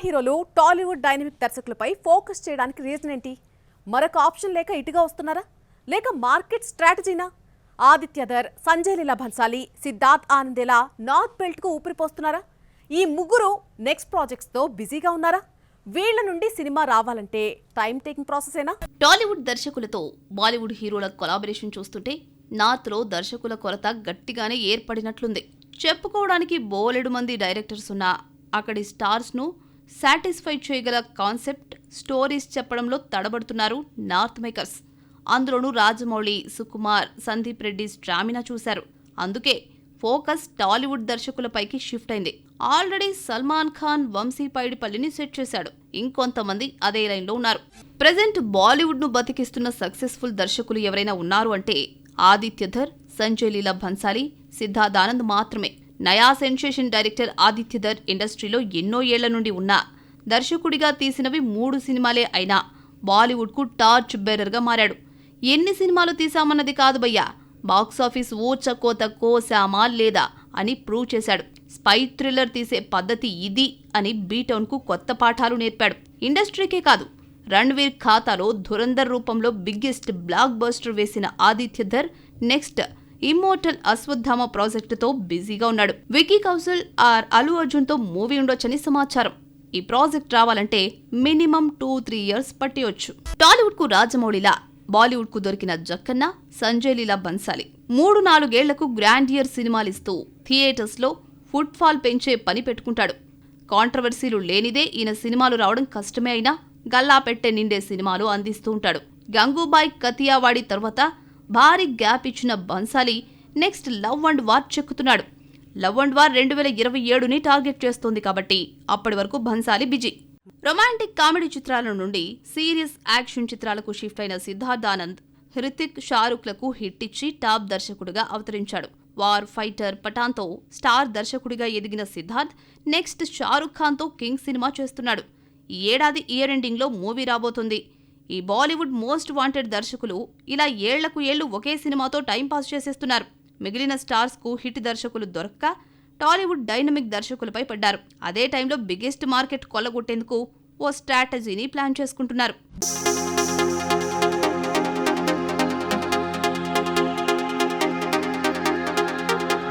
హీరోలు Tollywood dynamic దర్శకులపై focus చేయడానికి reason ఏంటి? మరొక ఆప్షన్ లేక ఇటుగా వస్తున్నారా, లేక మార్కెట్ స్ట్రాటజీనా? ఆదిత్యధర్, సంజయ్ లీలా భన్సాలి, సిద్ధార్థ్ ఆనందేలా నార్త్ బెల్ట్ కు ఊపిరిపోస్తున్నారా? ఈ ముగ్గురు నెక్స్ట్ ప్రాజెక్ట్స్ తో బిజీగా ఉన్నారా? వీళ్ల నుండి సినిమా రావాలంటే టైం టేకింగ్ ప్రాసెసేనా? టాలీవుడ్ దర్శకులతో బాలీవుడ్ హీరోల కొలాబరేషన్ చూస్తుంటే నార్త్ లో దర్శకుల కొరత గట్టిగానే ఏర్పడినట్లుంది. చెప్పుకోవడానికి బోలెడు మంది డైరెక్టర్స్ ఉన్నా అక్కడి స్టార్స్ ను సాటిస్ఫై చేయగల కాన్సెప్ట్ స్టోరీస్ చెప్పడంలో తడబడుతున్నారు నార్త్ మేకర్స్. అందులోనూ రాజమౌళి, సుకుమార్, సందీప్ రెడ్డి స్టామినా చూశారు. అందుకే ఫోకస్ టాలీవుడ్ దర్శకులపైకి షిఫ్ట్ అయింది. ఆల్రెడీ సల్మాన్ ఖాన్ వంశీ పైడిపల్లిని సెట్ చేశాడు. ఇంకొంతమంది అదే లైన్లో ఉన్నారు. ప్రెజెంట్ బాలీవుడ్ ను బతికిస్తున్న సక్సెస్ఫుల్ దర్శకులు ఎవరైనా ఉన్నారు అంటే ఆదిత్యధర్, సంజయ్ లీలా భన్సాలి, సిద్ధార్థ్ ఆనంద్ మాత్రమే. నయా సెన్సేషన్ డైరెక్టర్ ఆదిత్యధర్ ఇండస్ట్రీలో ఎన్నో ఏళ్ల నుండి ఉన్నా దర్శకుడిగా తీసినవి 3 సినిమాలే అయినా బాలీవుడ్ కు టార్చ్ బేరర్ గా మారాడు. ఎన్ని సినిమాలు తీసామన్నది కాదు భయ్యా, బాక్సాఫీస్ ఊచకోత కోసామా లేదా అని ప్రూవ్ చేశాడు. స్పై థ్రిల్లర్ తీసే పద్ధతి ఇది అని బీటౌన్ కు కొత్త పాఠాలు నేర్పాడు. ఇండస్ట్రీకే కాదు, రణ్వీర్ ఖాతాలో ధురంధర్ రూపంలో బిగ్గెస్ట్ బ్లాక్ బస్టర్ వేసిన ఆదిత్యధర్ నెక్స్ట్ ఇమ్మోర్టల్ అశ్వత్థామ ప్రాజెక్టుతో బిజీగా ఉన్నాడు. వికీ కౌశల్ ఆర్ అల్లు అర్జున్ తో మూవీ ఉండొచ్చని సమాచారం. ఈ ప్రాజెక్ట్ రావాలంటే మినిమం 2-3 ఇయర్స్ పట్టేయొచ్చు. టాలీవుడ్ కు రాజమౌళిలా బాలీవుడ్ కు దొరికిన జక్కన్న, సంజయ్ లీలా భన్సాలి 3-4 ఏళ్లకు గ్రాండియర్ సినిమాలిస్తూ థియేటర్స్ లో ఫుట్ ఫాల్ పెంచే పని పెట్టుకుంటాడు. కాంట్రవర్సీలు లేనిదే ఈయన సినిమాలు రావడం కష్టమే అయినా గల్లా పెట్టే నిండే సినిమాలు అందిస్తూ ఉంటాడు. గంగూబాయ్, కతియావాడి తర్వాత భారీ గ్యాప్ ఇచ్చిన Bhansali next love and war చెక్కుతున్నాడు. లవ్ అండ్ వార్ 2027ని టార్గెట్ చేస్తోంది కాబట్టి అప్పటి వరకు భన్సాలి బిజీ. రొమాంటిక్ కామెడీ చిత్రాల నుండి సీరియస్ యాక్షన్ చిత్రాలకు షిఫ్ట్ అయిన సిద్ధార్థ్ ఆనంద్ హృతిక్, షారుఖ్లకు హిట్ ఇచ్చి టాప్ దర్శకుడిగా అవతరించాడు. వార్, ఫైటర్, పఠాన్తో స్టార్ దర్శకుడిగా ఎదిగిన సిద్ధార్థ్ నెక్స్ట్ షారుఖ్ ఖాన్తో కింగ్ సినిమా చేస్తున్నాడు. ఈ ఏడాది ఇయర్ ఎండింగ్లో మూవీ రాబోతుంది. ఈ బాలీవుడ్ మోస్ట్ వాంటెడ్ దర్శకులు ఇలా ఏళ్లకు ఏళ్లు ఒకే సినిమాతో టైంపాస్ చేసేస్తున్నారు. మిగిలిన స్టార్స్ కు హిట్ దర్శకులు దొరక్క టాలీవుడ్ డైనమిక్ దర్శకులపై పడ్డారు. అదే టైంలో బిగ్గెస్ట్ మార్కెట్ కొల్లగొట్టేందుకు ఓ స్ట్రాటజీని ప్లాన్ చేసుకుంటున్నారు.